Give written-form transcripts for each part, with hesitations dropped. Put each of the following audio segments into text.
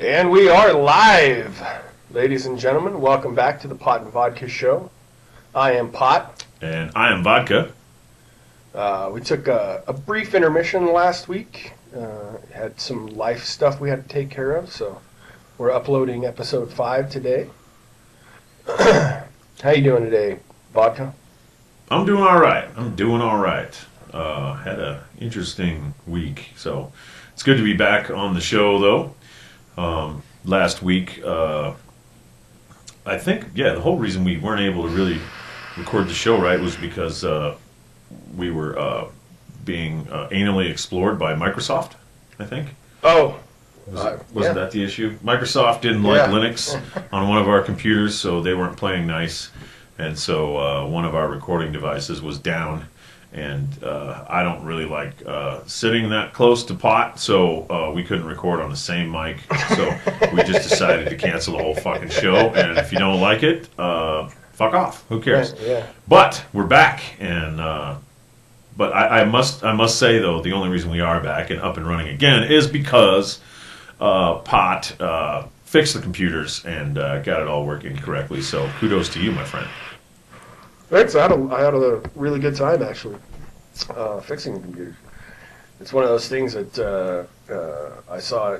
And we are live, ladies and gentlemen. Welcome back to the Pot and Vodka Show. I am Pot. And I am Vodka. We took a brief intermission last week. Had some life stuff we had to take care of, so we're uploading episode 5 today. How you doing today, Vodka? I'm doing all right. Had an interesting week, so it's good to be back on the show, though. Last week, I think, the whole reason we weren't able to really record the show right was because we were being anally explored by Microsoft, I think. Oh. Wasn't that the issue? Microsoft didn't like Linux on one of our computers, so they weren't playing nice. And so one of our recording devices was down. And I don't really like sitting that close to Pot, so we couldn't record on the same mic. So we just decided to cancel the whole fucking show. And if you don't like it, fuck off. Who cares? Yeah. But we're back, and but I must say though, the only reason we are back and up and running again is because Pot fixed the computers and got it all working correctly. So kudos to you, my friend. Thanks. I had a really good time, actually, fixing the computer. It's one of those things that I saw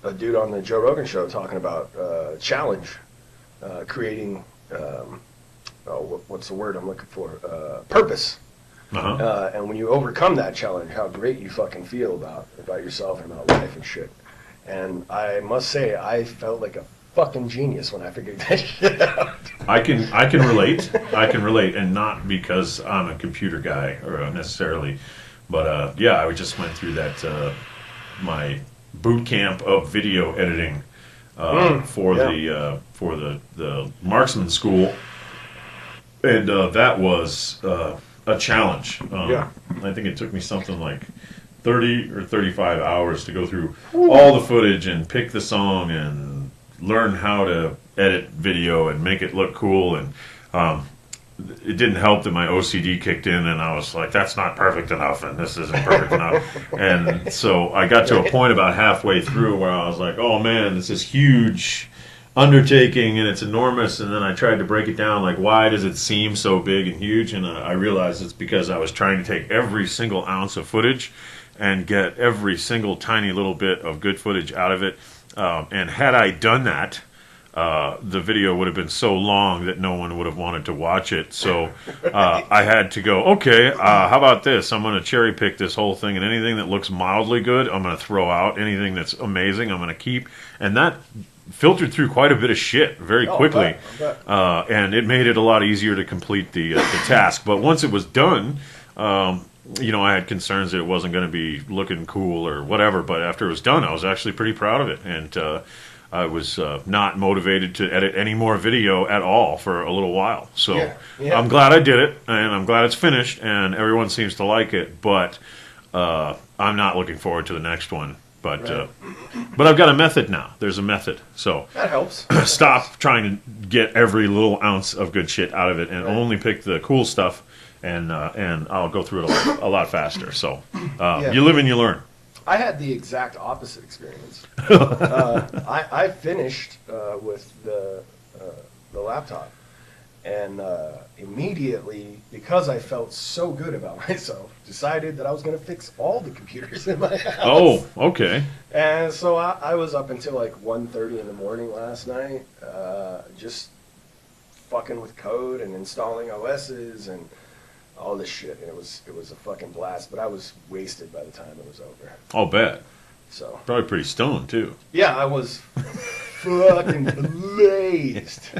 a dude on the Joe Rogan show talking about challenge, creating, what's the word I'm looking for? Purpose. Uh-huh. And when you overcome that challenge, how great you fucking feel about yourself and about life and shit. And I must say, I felt like a fucking genius when I figured that shit out. I can relate. I can relate, and not because I'm a computer guy or necessarily, but I just went through that my boot camp of video editing for the marksman school, and that was a challenge. I think it took me something like 30 or 35 hours to go through all the footage and pick the song and learn how to edit video and make it look cool. And it didn't help that my OCD kicked in, and I was like, that's not perfect enough, and this isn't perfect enough. And so I got to a point about halfway through where I was like, oh man, this is huge undertaking and it's enormous. And then I tried to break it down, like, why does it seem so big and huge? And I realized it's because I was trying to take every single ounce of footage and get every single tiny little bit of good footage out of it. And had I done that, the video would have been so long that no one would have wanted to watch it. So I had to go, okay, how about this? I'm going to cherry pick this whole thing, and anything that looks mildly good, I'm going to throw out. Anything that's amazing, I'm going to keep. And that filtered through quite a bit of shit very quickly. And it made it a lot easier to complete the task. But once it was done, I had concerns that it wasn't going to be looking cool or whatever, but after it was done, I was actually pretty proud of it, and I was not motivated to edit any more video at all for a little while. So I'm glad I did it, and I'm glad it's finished, and everyone seems to like it, but I'm not looking forward to the next one. But but I've got a method now. There's a method, so that helps. Stop trying to get every little ounce of good shit out of it, and only pick the cool stuff. And I'll go through it a lot faster. So you live and you learn. I had the exact opposite experience. I finished with the laptop, and immediately, because I felt so good about myself, decided that I was going to fix all the computers in my house. Oh, okay. And so I was up until like 1:30 in the morning last night, just fucking with code and installing OSs and all this shit, and it was a fucking blast, but I was wasted by the time it was over. I'll bet. So probably pretty stoned too. Yeah, I was fucking blazed.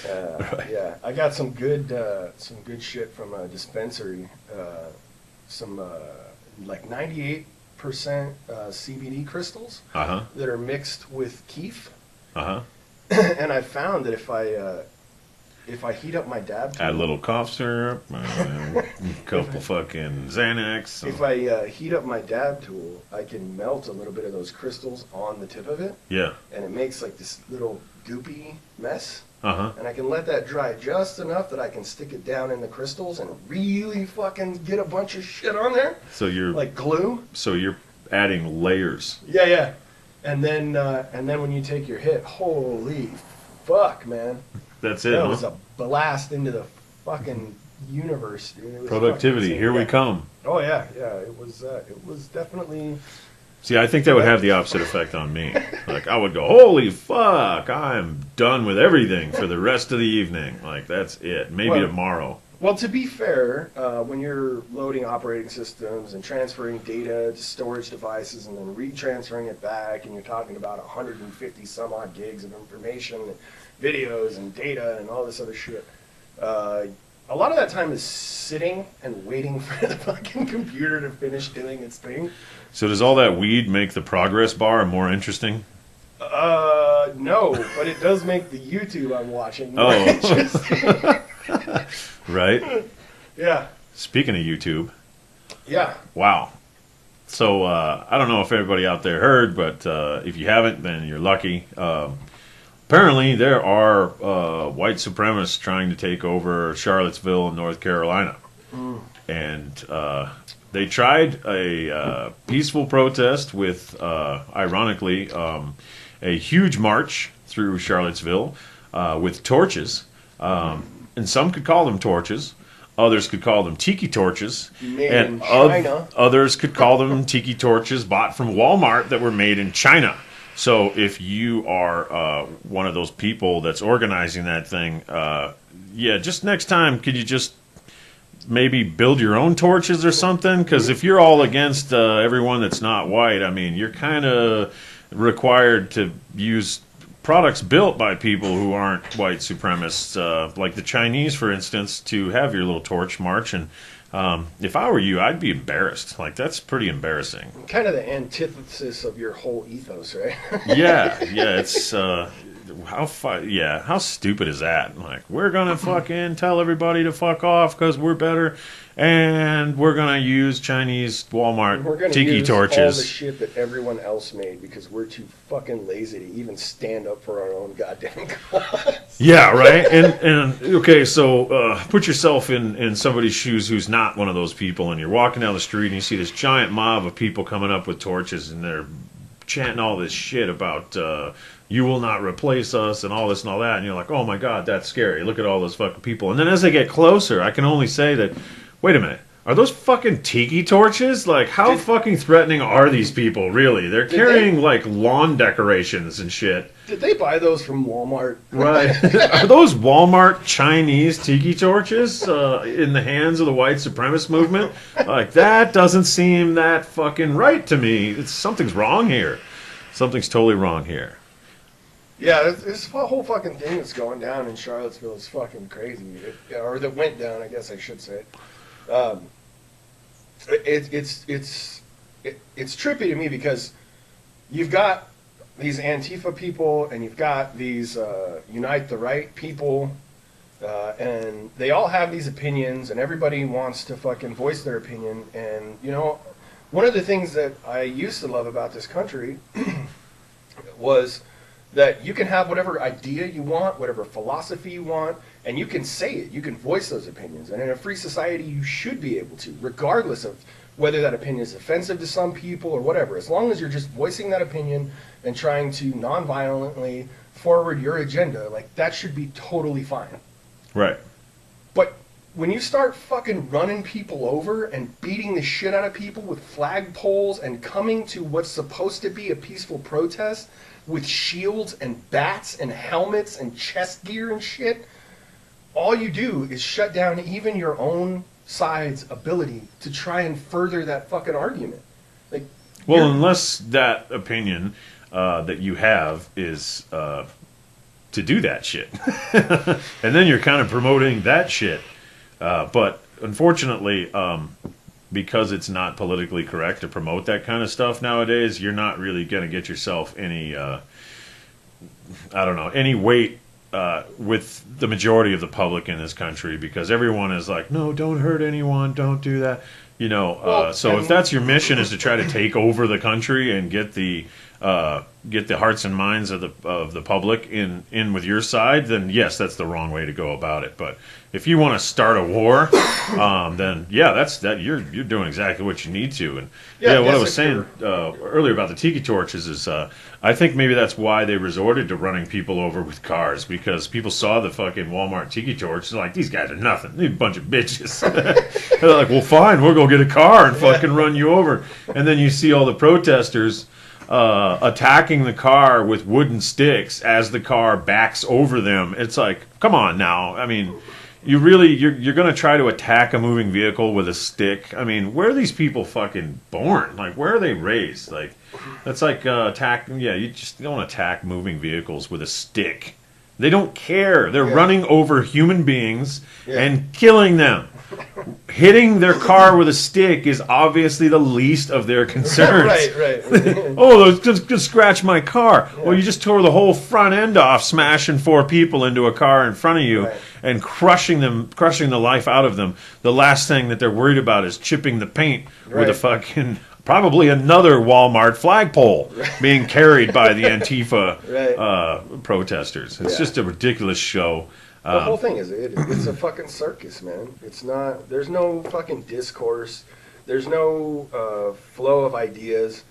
Right. Yeah, I got some good shit from a dispensary. Some like 98% CBD crystals that are mixed with keef. And I found that if I heat up my dab tool, add a little cough syrup, a couple fucking Xanax. If I heat up my dab tool, I can melt a little bit of those crystals on the tip of it. Yeah. And it makes like this little goopy mess. Uh-huh. And I can let that dry just enough that I can stick it down in the crystals and really fucking get a bunch of shit on there. So you're like glue. So you're adding layers. Yeah, yeah. And then when you take your hit, holy fuck, man. That's it. That Huh? was a blast into the fucking universe, dude. It was Productivity. fucking Here we insane. come. Oh yeah. It was definitely. See, I think that would have the opposite effect on me. Like, I would go, holy fuck, I'm done with everything for the rest of the evening. Like, that's it. Maybe Well, tomorrow. Well, to be fair, when you're loading operating systems and transferring data to storage devices and then retransferring it back, and you're talking about 150 some odd gigs of information, and videos and data and all this other shit, a lot of that time is sitting and waiting for the fucking computer to finish doing its thing. So does all that weed make the progress bar more interesting? No, but it does make the YouTube I'm watching more Oh. interesting. Right? Yeah. Speaking of YouTube, Yeah. wow. So I don't know if everybody out there heard, but if you haven't, then you're lucky. Apparently, there are white supremacists trying to take over Charlottesville, North Carolina. And they tried a peaceful protest with, ironically, a huge march through Charlottesville with torches. And some could call them torches. Others could call them tiki torches. Made and in China. Others could call them tiki torches bought from Walmart that were made in China. So if you are one of those people that's organizing that thing, yeah, just next time, could you just maybe build your own torches or something? Because if you're all against everyone that's not white, I mean, you're kind of required to use products built by people who aren't white supremacists, like the Chinese, for instance, to have your little torch march. And if I were you, I'd be embarrassed. Like, that's pretty embarrassing. Kind of the antithesis of your whole ethos, right? Yeah, it's how stupid is that? Like, we're gonna fucking tell everybody to fuck off because we're better, and we're gonna use Chinese Walmart We're gonna tiki use all the torches. shit that everyone else made because we're too fucking lazy to even stand up for our own goddamn cause. Yeah, right. And okay, so put yourself in somebody's shoes who's not one of those people, and you're walking down the street and you see this giant mob of people coming up with torches, and they're chanting all this shit about you will not replace us and all this and all that, and you're like, oh my god, that's scary. Look at all those fucking people. And then as they get closer, I can only say that, wait a minute, are those fucking tiki torches? Like, how fucking threatening are these people, really? They're carrying, like, lawn decorations and shit. Did they buy those from Walmart? Right. Are those Walmart Chinese tiki torches in the hands of the white supremacist movement? Like, that doesn't seem that fucking right to me. Something's wrong here. Something's totally wrong here. Yeah, this whole fucking thing that's going down in Charlottesville is fucking crazy. Or that went down, I guess I should say. It's trippy to me because you've got these Antifa people and you've got these Unite the Right people, and they all have these opinions, and everybody wants to fucking voice their opinion. And, you know, one of the things that I used to love about this country was that you can have whatever idea you want, whatever philosophy you want, and you can say it. You can voice those opinions. And in a free society, you should be able to, regardless of whether that opinion is offensive to some people or whatever. As long as you're just voicing that opinion and trying to non-violently forward your agenda, like, that should be totally fine. Right. But when you start fucking running people over and beating the shit out of people with flagpoles and coming to what's supposed to be a peaceful protest with shields and bats and helmets and chest gear and shit, all you do is shut down even your own side's ability to try and further that fucking argument. Like, well, unless that opinion that you have is to do that shit. And then you're kind of promoting that shit. But unfortunately, because it's not politically correct to promote that kind of stuff nowadays, you're not really going to get yourself any, any weight with the majority of the public in this country, because everyone is like, no, don't hurt anyone, don't do that. You know, so if that's your mission, is to try to take over the country and get the get the hearts and minds of the public in with your side, then yes, that's the wrong way to go about it. But if you want to start a war, then you're doing exactly what you need to. And what I was saying earlier about the tiki torches is I think maybe that's why they resorted to running people over with cars, because people saw the fucking Walmart tiki torch. They're like, these guys are nothing. They're a bunch of bitches. They're like, well, fine, we'll go get a car and fucking run you over. And then you see all the protesters attacking the car with wooden sticks as the car backs over them. It's like, come on now. I mean, you're going to try to attack a moving vehicle with a stick. I mean, where are these people fucking born? Like, where are they raised? Like, that's like you just don't attack moving vehicles with a stick. They don't care. They're running over human beings and killing them. Hitting their car with a stick is obviously the least of their concerns. Right. Oh, just scratch my car. Yeah. Well, you just tore the whole front end off, smashing 4 people into a car in front of you and crushing the life out of them. The last thing that they're worried about is chipping the paint with a fucking... Probably another Walmart flagpole being carried by the Antifa protesters. It's just a ridiculous show. The whole thing it's a fucking circus, man. It's not. There's no fucking discourse. There's no flow of ideas.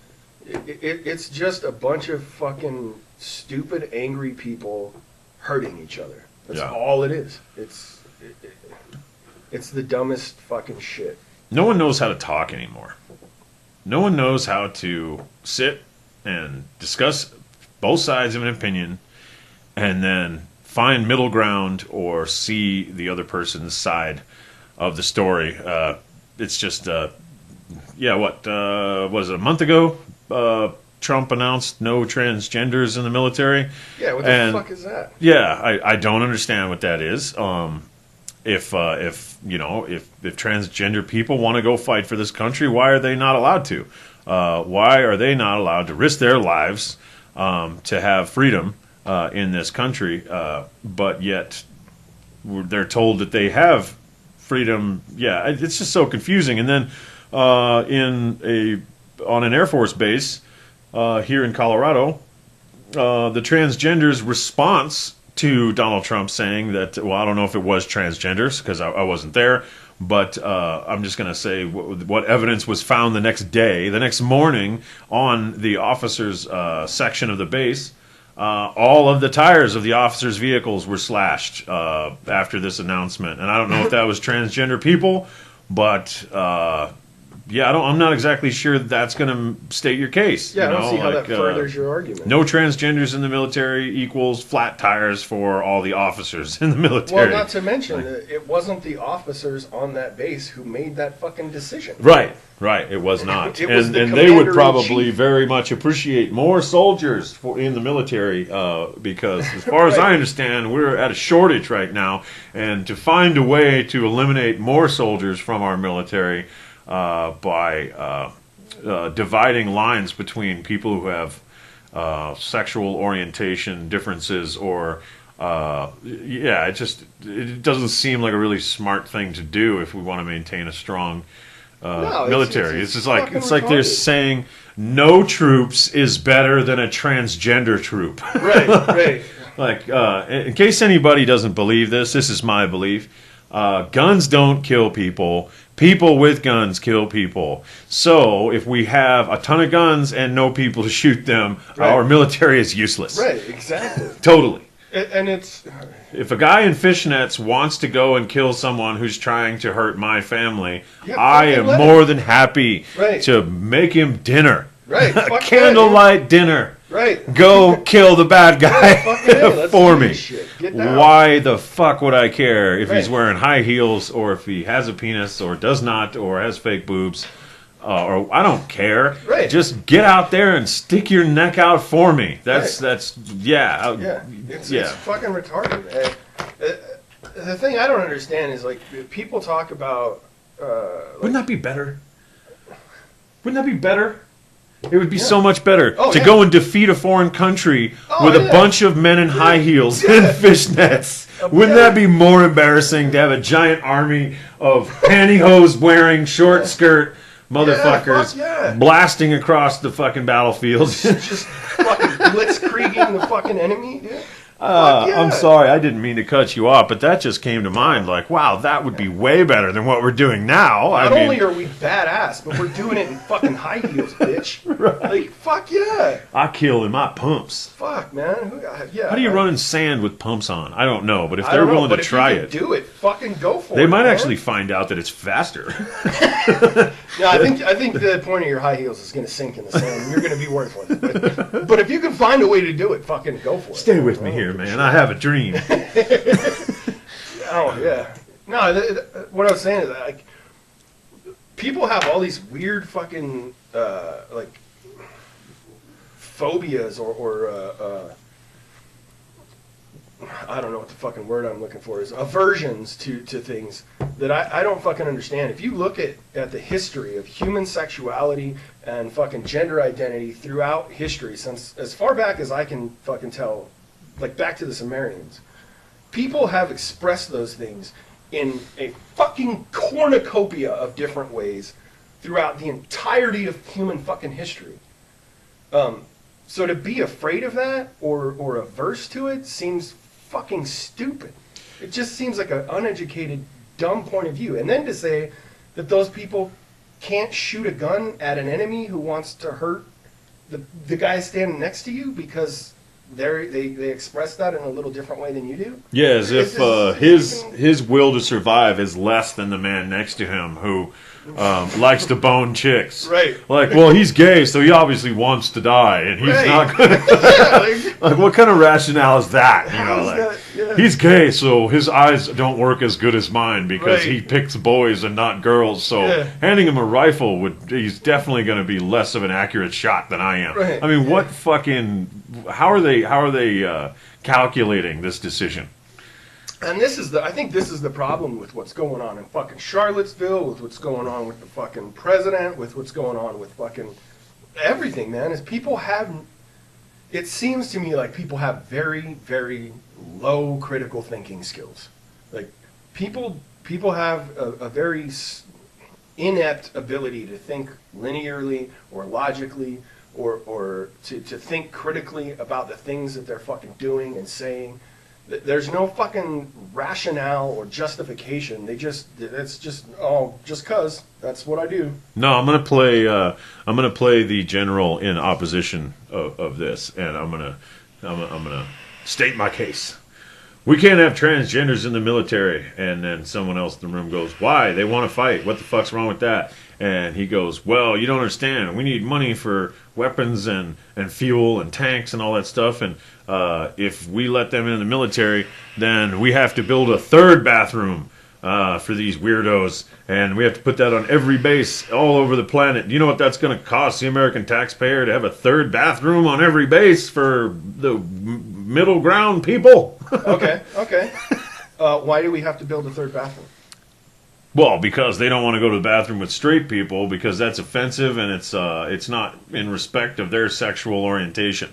It's just a bunch of fucking stupid, angry people hurting each other. That's all it is. It's the dumbest fucking shit. No one knows how to talk anymore. No one knows how to sit and discuss both sides of an opinion and then find middle ground or see the other person's side of the story. It's just, was it a month ago? Trump announced no transgenders in the military. Yeah, what the fuck is that? Yeah, I don't understand what that is. If transgender people want to go fight for this country, why are they not allowed to? Why are they not allowed to risk their lives to have freedom in this country? But yet they're told that they have freedom. Yeah, it's just so confusing. And then on an Air Force base here in Colorado, the transgenders' response to Donald Trump saying that, well, I don't know if it was transgenders because I wasn't there, but I'm just going to say what evidence was found the next morning on the officers' section of the base. All of the tires of the officers' vehicles were slashed after this announcement. And I don't know if that was transgender people, but I'm not exactly sure that's going to state your case. Yeah, I don't see how that furthers your argument. No transgenders in the military equals flat tires for all the officers in the military. Well, not to mention, it wasn't the officers on that base who made that fucking decision. Right, it was not. And they would probably very much appreciate more soldiers in the military because, as far as I understand, we're at a shortage right now. And to find a way to eliminate more soldiers from our military by dividing lines between people who have sexual orientation differences or it doesn't seem like a really smart thing to do if we want to maintain a strong military. It's like they're saying no troops is better than a transgender troop. Right. Like, in case anybody doesn't believe this is my belief. Guns don't kill people. People with guns kill people. So if we have a ton of guns and no people to shoot them, our military is useless. Right, exactly. Totally. And it's... If a guy in fishnets wants to go and kill someone who's trying to hurt my family, I am more than happy to make him dinner. Right. A candlelight dinner. Right. Go kill the bad guy for me. Why the fuck would I care if he's wearing high heels or if he has a penis or does not or has fake boobs? Or I don't care. Right. Just get out there and stick your neck out for me. It's fucking retarded. The thing I don't understand is like people talk about. Wouldn't that be better? It would be so much better to go and defeat a foreign country with a bunch of men in high heels and fishnets. Wouldn't that be more embarrassing to have a giant army of pantyhose wearing, short skirt, motherfuckers blasting across the fucking battlefield. Just fucking blitzkrieging the fucking enemy, dude. I'm sorry, I didn't mean to cut you off, but that just came to mind. Like, wow, that would be way better than what we're doing now. Not only are we badass, but we're doing it in fucking high heels, bitch. Right. Like, fuck yeah. I kill in my pumps. Fuck, man. Yeah. How do you run in sand with pumps on? I don't know, but if they're willing to try it, do it. Fucking go for it. They might actually find out that it's faster. No, I think the point of your high heels is going to sink in the sand, and you're going to be worthless. But if you can find a way to do it, fucking go for it. Stay with me here, man. I have a dream. Oh yeah. No, what I was saying is that, like, people have all these weird fucking like phobias or I don't know what the fucking word I'm looking for is, aversions to things that I don't fucking understand. If you look at the history of human sexuality and fucking gender identity throughout history, since as far back as I can fucking tell, like back to the Sumerians, people have expressed those things in a fucking cornucopia of different ways throughout the entirety of human fucking history. So to be afraid of that or averse to it seems fucking stupid. It just seems like an uneducated, dumb point of view. And then to say that those people can't shoot a gun at an enemy who wants to hurt the guy standing next to you because they express that in a little different way than you do. Yeah, as if his will to survive is less than the man next to him who likes to bone chicks. Right. Like, well, he's gay, so he obviously wants to die, and he's not going to... Like, what kind of rationale is that? You know, like, he's gay, so his eyes don't work as good as mine because he picks boys and not girls, so handing him a rifle, he's definitely going to be less of an accurate shot than I am. Right. I mean, what fucking... How are they calculating this decision? And I think this is the problem with what's going on in fucking Charlottesville, with what's going on with the fucking president, with what's going on with fucking everything, man, is people have, it seems to me like people have very, very low critical thinking skills. Like, people have a very inept ability to think linearly or logically or to think critically about the things that they're fucking doing and saying. There's no fucking rationale or justification. It's just just cause that's what I do. No, I'm gonna play the general in opposition of this, and I'm gonna state my case. We can't have transgenders in the military. And then someone else in the room goes, why? They want to fight. What the fuck's wrong with that? And he goes, well, you don't understand. We need money for weapons and fuel and tanks and all that stuff. And if we let them in the military, then we have to build a third bathroom for these weirdos. And we have to put that on every base all over the planet. You know what that's going to cost the American taxpayer to have a third bathroom on every base for the middle ground people? Okay. Why do we have to build a third bathroom? Well, because they don't want to go to the bathroom with straight people because that's offensive and it's not in respect of their sexual orientation.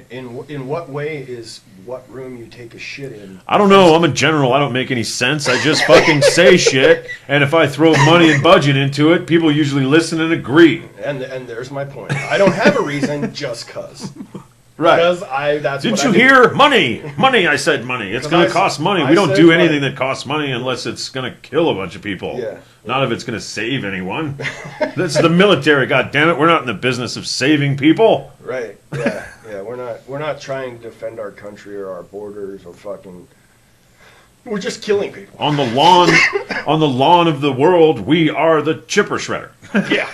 In what way is what room you take a shit in? I don't know. I'm a general. I don't make any sense. I just fucking say shit, and if I throw money and budget into it, people usually listen and agree. And there's my point. I don't have a reason, just cause. Right. Because Didn't you hear? Money! Money, I said money. It's going to cost money. We don't do anything that costs money unless it's going to kill a bunch of people. Yeah. Not if it's going to save anyone. This is the military, goddammit. We're not in the business of saving people. Right. Yeah. We're not trying to defend our country or our borders or fucking... We're just killing people. On the lawn of the world, we are the chipper shredder. Yeah.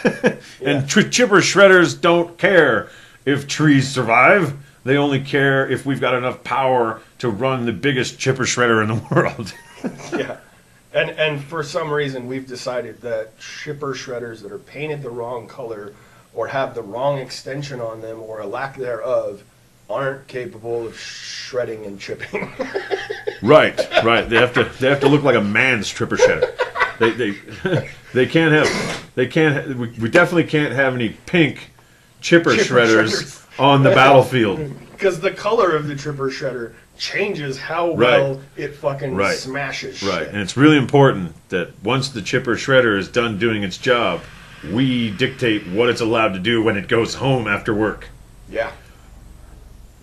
And chipper shredders don't care if trees survive. They only care if we've got enough power to run the biggest chipper shredder in the world. Yeah. And for some reason, we've decided that chipper shredders that are painted the wrong color or have the wrong extension on them or a lack thereof aren't capable of shredding and chipping. Right. They have to look like a man's chipper shredder. We definitely can't have any pink chipper shredders on the battlefield. Because the color of the chipper shredder changes how well it fucking smashes shit. Right, and it's really important that once the chipper shredder is done doing its job, we dictate what it's allowed to do when it goes home after work. Yeah.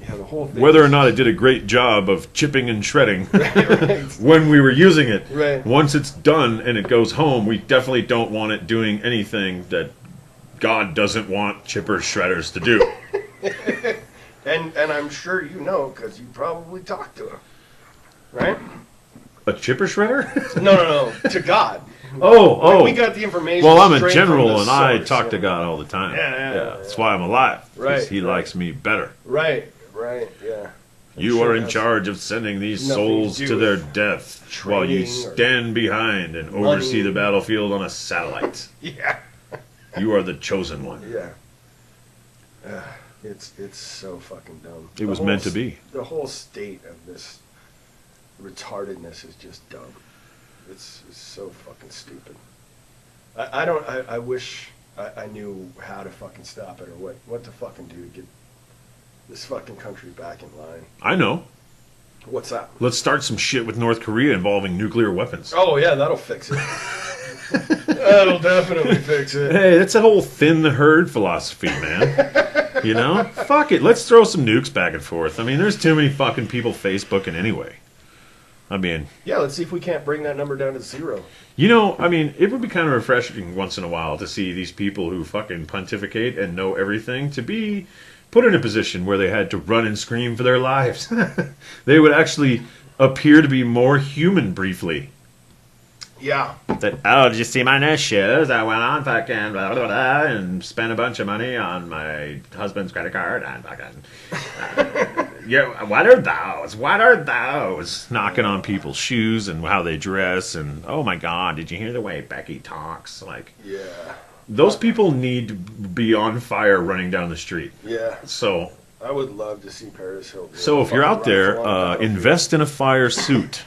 Yeah, the whole thing. Whether or not it did a great job of chipping and shredding right. when we were using it. Right. Once it's done and it goes home, we definitely don't want it doing anything that God doesn't want chipper shredders to do. And I'm sure you know, because you probably talked to him. Right? A chipper shredder? No. To God. Oh. We got the information. Well, I'm a straight general from the and I source, talk to God all the time. Yeah. That's why I'm alive. 'Cause Right. He likes me better. Right. Yeah. You are in charge of sending these nothing souls to to do their with death while you training or stand behind and money. oversee the battlefield on a satellite. Yeah. You are the chosen one. Yeah. It's so fucking dumb. It was meant to be. The whole state of this retardedness is just dumb. It's so fucking stupid. I wish I knew how to fucking stop it or what to fucking do to get this fucking country back in line. I know. What's that? Let's start some shit with North Korea involving nuclear weapons. Oh yeah, that'll fix it. That'll definitely fix it. Hey, that's that whole thin the herd philosophy, man. You know? Fuck it. Let's throw some nukes back and forth. I mean, there's too many fucking people Facebooking anyway. I mean... Yeah, let's see if we can't bring that number down to 0. You know, I mean, it would be kind of refreshing once in a while to see these people who fucking pontificate and know everything to be put in a position where they had to run and scream for their lives. They would actually appear to be more human briefly. Yeah. That, oh, did you see my new shoes? I went on fucking blah, blah, blah, and spent a bunch of money on my husband's credit card and fucking... yeah, what are those? What are those? Knocking on people's shoes and how they dress and, oh my God, did you hear the way Becky talks? Like, Yeah. those people need to be on fire running down the street. Yeah. So... I would love to see Paris Hilton. So if you're out there, invest in a fire suit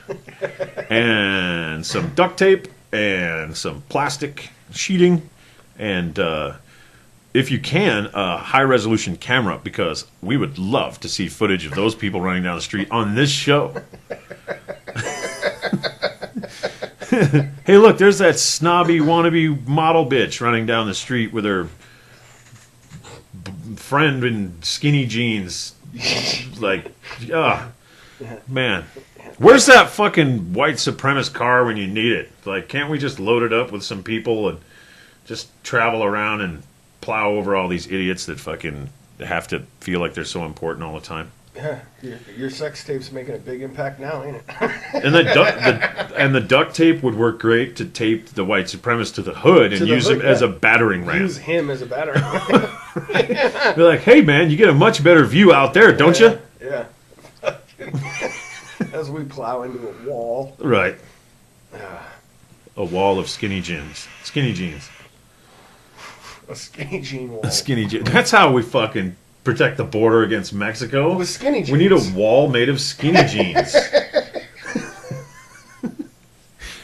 and some duct tape and some plastic sheeting and if you can, a high-resolution camera because we would love to see footage of those people running down the street on this show. Hey, look, there's that snobby wannabe model bitch running down the street with her friend in skinny jeans. Like, man. Where's that fucking white supremacist car when you need it? Like, can't we just load it up with some people and just travel around and plow over all these idiots that fucking have to feel like they're so important all the time? Yeah, your sex tape's making a big impact now, ain't it? And the duct tape would work great to tape the white supremacist to the hood and use him as a battering ram. Use him as a battering ram. They're like, hey man, you get a much better view out there, don't you? Yeah. As we plow into a wall. Right. A wall of skinny jeans. Skinny jeans. A skinny jean wall. A skinny jean. That's how we fucking protect the border against Mexico. With skinny jeans. We need a wall made of skinny jeans.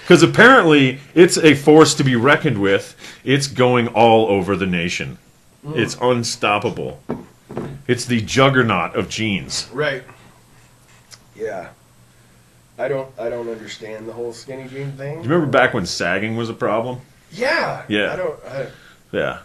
Because apparently it's a force to be reckoned with. It's going all over the nation. It's unstoppable. It's the juggernaut of jeans. Right. Yeah. I don't understand the whole skinny jean thing. Do you remember back when sagging was a problem? Yeah. Yeah. Yeah.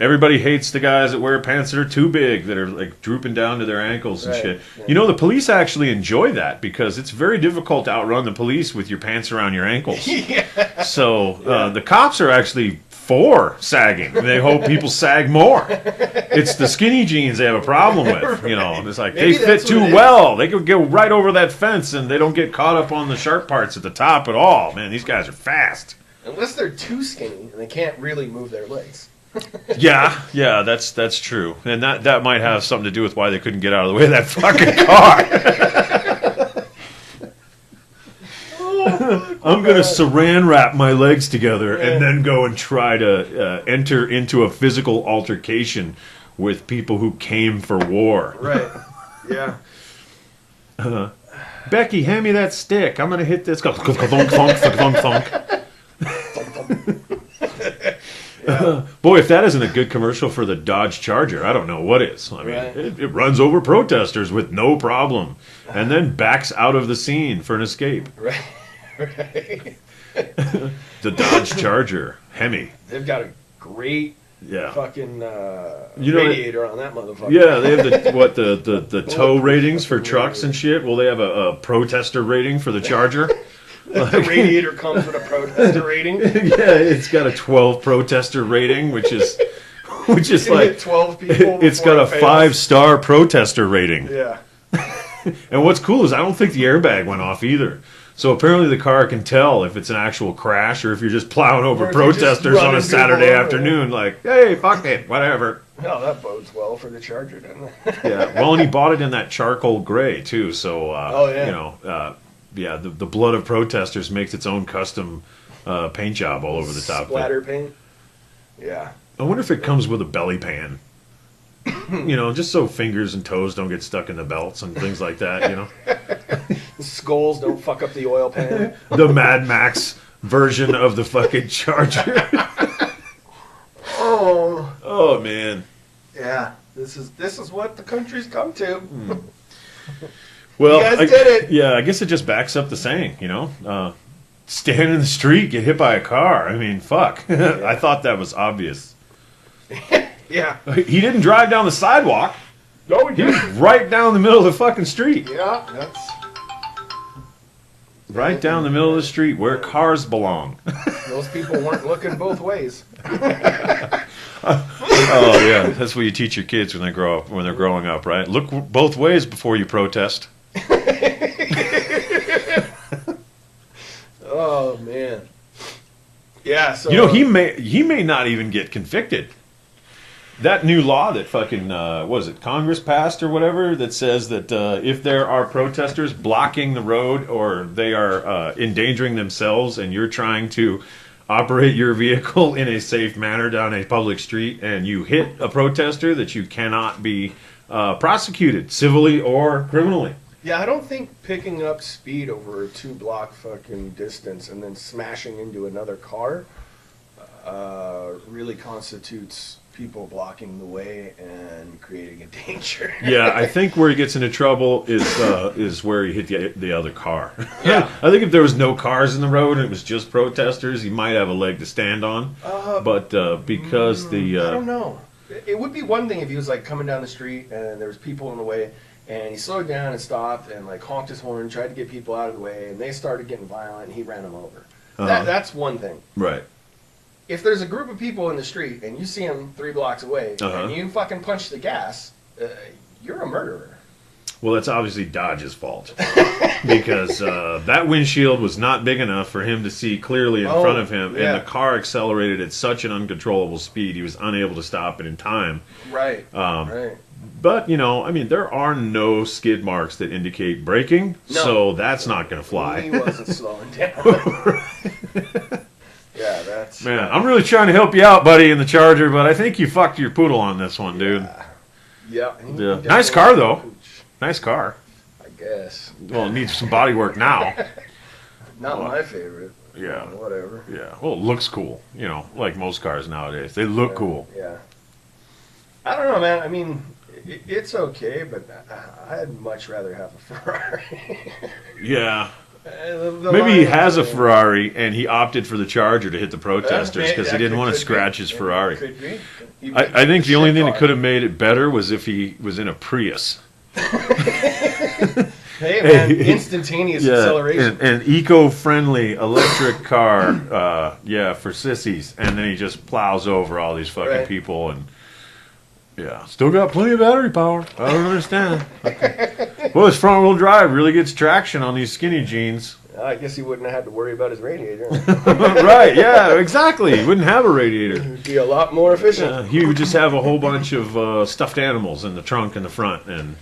Everybody hates the guys that wear pants that are too big, that are like drooping down to their ankles and shit. Yeah. You know, the police actually enjoy that because it's very difficult to outrun the police with your pants around your ankles. Yeah. So the cops are actually for sagging. They hope people sag more. It's the skinny jeans they have a problem with. You know, it's like maybe they fit too well. They could go right over that fence and they don't get caught up on the sharp parts at the top at all. Man, these guys are fast. Unless they're too skinny and they can't really move their legs. Yeah, that's true, and that might have something to do with why they couldn't get out of the way of that fucking car. I'm gonna saran wrap my legs together and then go and try to enter into a physical altercation with people who came for war. Right. Yeah. Becky, hand me that stick. I'm gonna hit this. Thunk, thunk, thunk, thunk. Boy, if that isn't a good commercial for the Dodge Charger, I don't know what is. I mean, it runs over protesters with no problem, and then backs out of the scene for an escape. Right. The Dodge Charger. Hemi. They've got a great fucking radiator on that motherfucker. Yeah, they have the tow ratings for trucks and shit. Well, they have a protester rating for the Charger. The radiator comes with a protester rating. Yeah, it's got a 12 protester rating, which is like 12 people. It's got a 5-star protester rating. Yeah. And what's cool is I don't think the airbag went off either. So apparently the car can tell if it's an actual crash or if you're just plowing over protesters on a Saturday afternoon. Like, hey, fuck it, whatever. Well, that bodes well for the Charger, doesn't it? Yeah. Well, and he bought it in that charcoal gray too. So the blood of protesters makes its own custom paint job all over the top. Splatter paint. Yeah. I wonder if it comes with a belly pan. Just so fingers and toes don't get stuck in the belts and things like that, Skulls don't fuck up the oil pan. The Mad Max version of the fucking Charger. Oh man. Yeah, this is what the country's come to. Well, you guys did it. Yeah, I guess it just backs up the saying, stand in the street, get hit by a car. I mean, fuck. I thought that was obvious. Yeah. He didn't drive down the sidewalk. No, he was right down the middle of the fucking street. Yeah, that's... Right down the middle of the street where cars belong. Those people weren't looking both ways. Oh, yeah. That's what you teach your kids when they're growing up, right? Look both ways before you protest. Oh, man. Yeah, so... he may not even get convicted. That new law that fucking, Congress passed or whatever, that says that if there are protesters blocking the road or they are endangering themselves and you're trying to operate your vehicle in a safe manner down a public street and you hit a protester, that you cannot be prosecuted civilly or criminally. Yeah, I don't think picking up speed over a 2-block fucking distance and then smashing into another car really constitutes people blocking the way and creating a danger. Yeah, I think where he gets into trouble is where he hit the other car. Yeah. I think if there was no cars in the road and it was just protesters, he might have a leg to stand on. But because I don't know. It would be one thing if he was like coming down the street and there was people in the way and he slowed down and stopped and like honked his horn, tried to get people out of the way, and they started getting violent and he ran them over. That's one thing. Right. If there's a group of people in the street and you see them 3 blocks away and you fucking punch the gas, you're a murderer. Well, that's obviously Dodge's fault because that windshield was not big enough for him to see clearly in front of him, and the car accelerated at such an uncontrollable speed he was unable to stop it in time. Right. Right. But, there are no skid marks that indicate braking, so that's not going to fly. He wasn't slowing down. Yeah, that's... Man, I'm really trying to help you out, buddy, in the Charger, but I think you fucked your poodle on this one, dude. Yeah. Nice car, though. Nice car. I guess. Well, it needs some body work now. Not my favorite. Yeah. Whatever. Yeah. Well, it looks cool, like most cars nowadays. They look cool. Yeah. I don't know, man. I mean, it's okay, but I'd much rather have a Ferrari. Yeah. Maybe he has a Ferrari and he opted for the Charger to hit the protesters because he didn't want to scratch his Ferrari. Could be. I think the only thing that could have made it better was if he was in a Prius. Hey, man, instantaneous acceleration. An eco-friendly electric car, for sissies. And then he just plows over all these fucking people and... Yeah, still got plenty of battery power. I don't understand. Okay. Well, his front-wheel drive really gets traction on these skinny jeans. I guess he wouldn't have had to worry about his radiator. Right, yeah, exactly. He wouldn't have a radiator. It would be a lot more efficient. He would just have a whole bunch of stuffed animals in the trunk in the front. And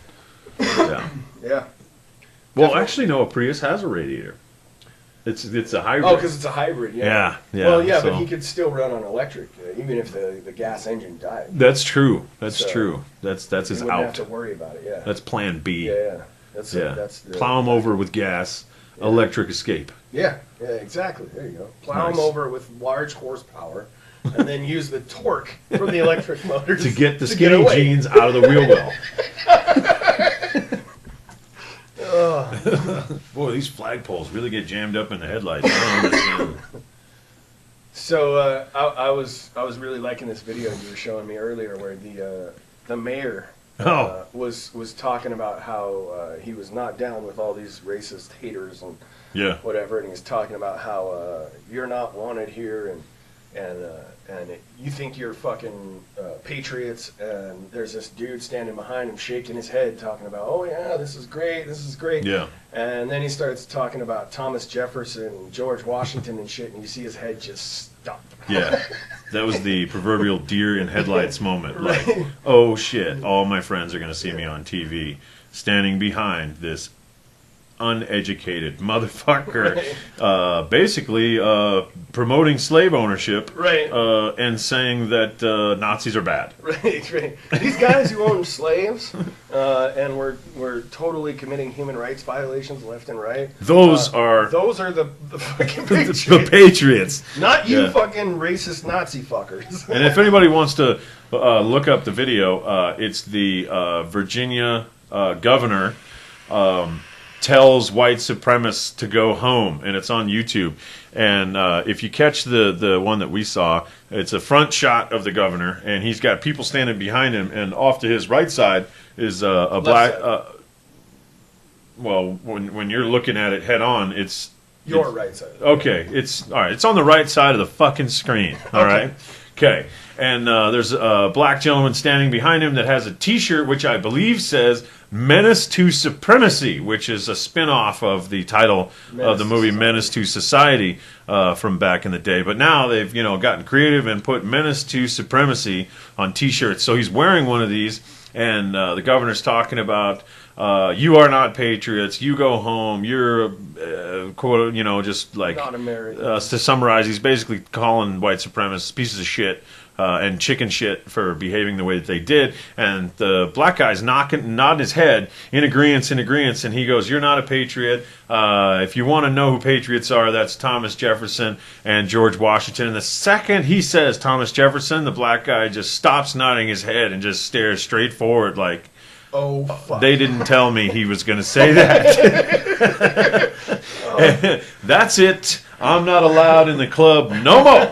Yeah. Well, actually, no, a Prius has a radiator. It's a hybrid. Oh, because it's a hybrid, yeah. Well, yeah, but he could still run on electric, even if the gas engine died. That's true. That's true. That's his out. You wouldn't have to worry about it, yeah. That's plan B. Yeah. Plow him over with gas, electric escape. Yeah, exactly. There you go. Plow him over with large horsepower, and then use the torque from the electric motors to get the skinny jeans out of the wheel well. Boy, these flagpoles really get jammed up in the headlights. I don't understand. So I was really liking this video you were showing me earlier, where the mayor was talking about how he was not down with all these racist haters and whatever, and he's talking about how you're not wanted here, and you think you're fucking patriots, and there's this dude standing behind him shaking his head talking about, oh yeah, this is great, yeah. And then he starts talking about Thomas Jefferson and George Washington and shit, and you see his head just stop. Yeah, that was the proverbial deer in headlights moment. Like, oh shit, all my friends are going to see me on TV standing behind this uneducated motherfucker, basically promoting slave ownership, and saying that Nazis are bad. Right. These guys who own slaves and were totally committing human rights violations left and right. Those are the fucking patriots. the patriots, not you fucking racist Nazi fuckers. And if anybody wants to look up the video, it's the Virginia governor. Tells white supremacists to go home, and it's on YouTube. And if you catch the one that we saw, it's a front shot of the governor, and he's got people standing behind him, and off to his right side is a black. Well, when you're looking at it head on, it's your right side. Okay, it's all right. It's on the right side of the fucking screen. All right. Okay. And there's a black gentleman standing behind him that has a T-shirt which I believe says "Menace to Supremacy," which is a spin-off of the title of the movie Menace to Society from back in the day. But now they've gotten creative and put "Menace to Supremacy" on T-shirts. So he's wearing one of these, and the governor's talking about you are not patriots. You go home. You're quote, just like not American. To summarize, he's basically calling white supremacists pieces of shit. And chicken shit for behaving the way that they did, and the black guy's nodding his head in agreement, and he goes, "You're not a patriot. If you want to know who patriots are, that's Thomas Jefferson and George Washington." And the second he says Thomas Jefferson, the black guy just stops nodding his head and just stares straight forward, like, "Oh fuck!" They didn't tell me he was going to say that. That's it. I'm not allowed in the club no more.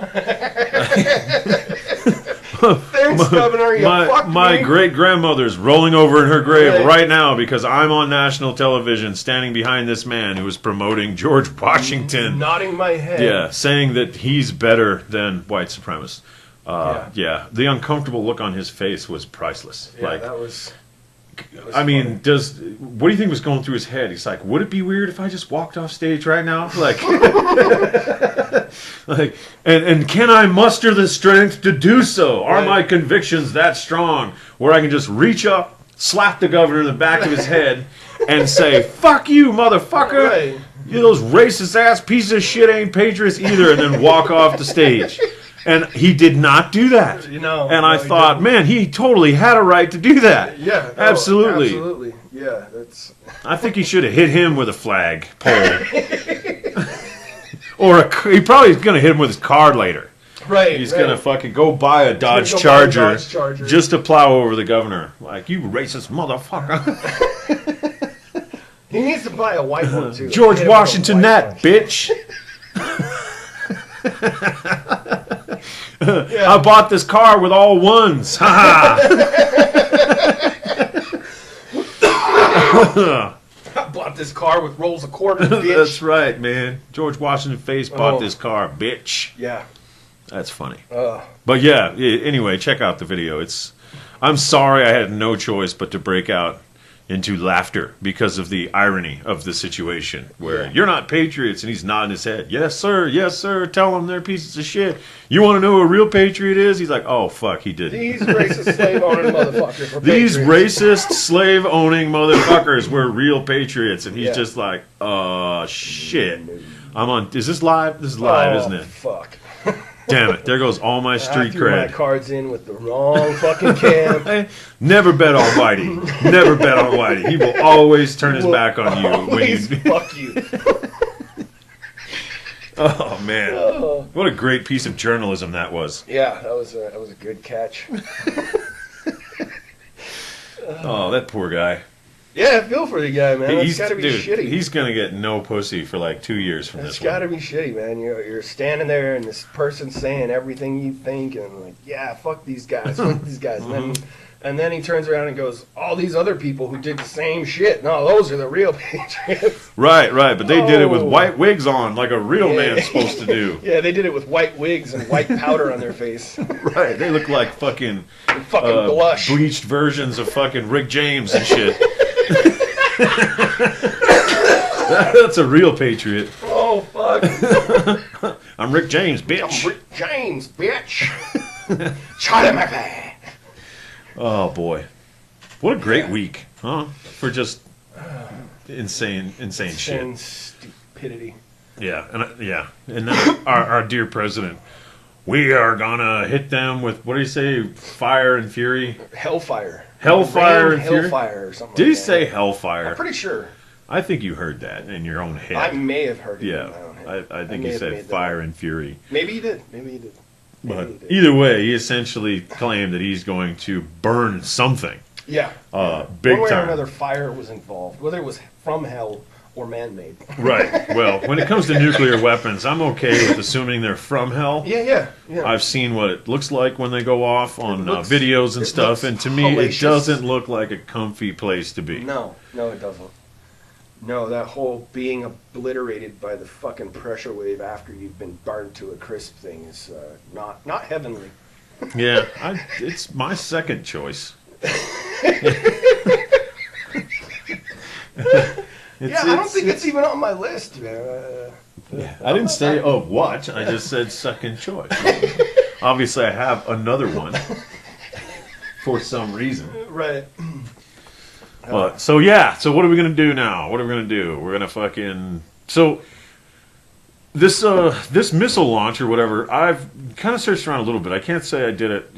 Thanks, Governor. My great-grandmother's rolling over in her grave right now because I'm on national television standing behind this man who is promoting George Washington. Nodding my head. Yeah, saying that he's better than white supremacists. The uncomfortable look on his face was priceless. Yeah, that was... I mean, what do you think was going through his head? He's like, would it be weird if I just walked off stage right now? Like, and can I muster the strength to do so? Are my convictions that strong where I can just reach up, slap the governor in the back of his head, and say, "Fuck you, motherfucker! Right. You those racist ass pieces of shit ain't patriots either," and then walk off the stage. And he did not do that. And I thought, man, he totally had a right to do that. Yeah. Absolutely. Absolutely. Yeah, that's... I think he should have hit him with a flag pole. Or he probably is going to hit him with his car later. Right. He's going to fucking go buy a Dodge Charger just to plow over the governor. Like, you racist motherfucker. He needs to buy a white one, too. George Washington that, bitch. I bought this car with all ones. I bought this car with rolls of quarters, bitch. That's right, man. George Washington face bought this car, bitch. Yeah. That's funny. But yeah, anyway, check out the video. I'm sorry I had no choice but to break out into laughter because of the irony of the situation where you're not patriots, and he's nodding his head. Yes, sir. Tell them they're pieces of shit. You want to know who a real patriot is? He's like, oh, fuck, he didn't. These racist slave-owning motherfuckers were These racist slave-owning motherfuckers were real patriots. And he's just like, oh, shit. Is this live? This is live, isn't it? Fuck. Damn it, there goes all my street cred. I threw my cards in with the wrong fucking camp. Never bet on Whitey. Never bet on Whitey. He will always turn his back on you. Fuck you. Oh, man. What a great piece of journalism that was. Yeah, that was a good catch. Oh, that poor guy. Yeah, I feel for the guy, man. That's got to be shitty. He's going to get no pussy for like 2 years from this one. That's got to be shitty, man. You're standing there and this person's saying everything you think and like, yeah, fuck these guys, fuck these guys. And then he turns around and goes, all these other people who did the same shit. No, those are the real patriots. Right. But they did it with white wigs on like a real man's supposed to do. Yeah, they did it with white wigs and white powder on their face. Right. They look like fucking blush. Bleached versions of fucking Rick James and shit. That's a real patriot. Oh, fuck. I'm Rick James, bitch. I'm Rick James, bitch. Charlie McFly. Oh, boy. What a great week, huh? For just insane shit. Stupidity. Yeah, and then our dear president, we are gonna hit them with, what do you say, fire and fury? Hellfire and fury? Hellfire or something. Did he say hellfire? I'm pretty sure. I think you heard that in your own head. I may have heard it in my own head. I think he said fire and fury. Maybe he did. But either way, he essentially claimed that he's going to burn something. Yeah. Big One way time. or another, fire was involved, whether it was from hell or man-made. Right. Well, when it comes to nuclear weapons, I'm okay with assuming they're from hell. Yeah. I've seen what it looks like when they go off on videos and stuff, and to me, it doesn't look like a comfy place to be. No, it doesn't. No, that whole being obliterated by the fucking pressure wave after you've been burned to a crisp thing is not heavenly. Yeah, it's my second choice. I don't think it's even on my list, man. I didn't say what. I just said second choice. Obviously, I have another one for some reason. Right. So what are we gonna do now? What are we gonna do? We're gonna fucking this missile launch or whatever. I've kind of searched around a little bit. I can't say I did it,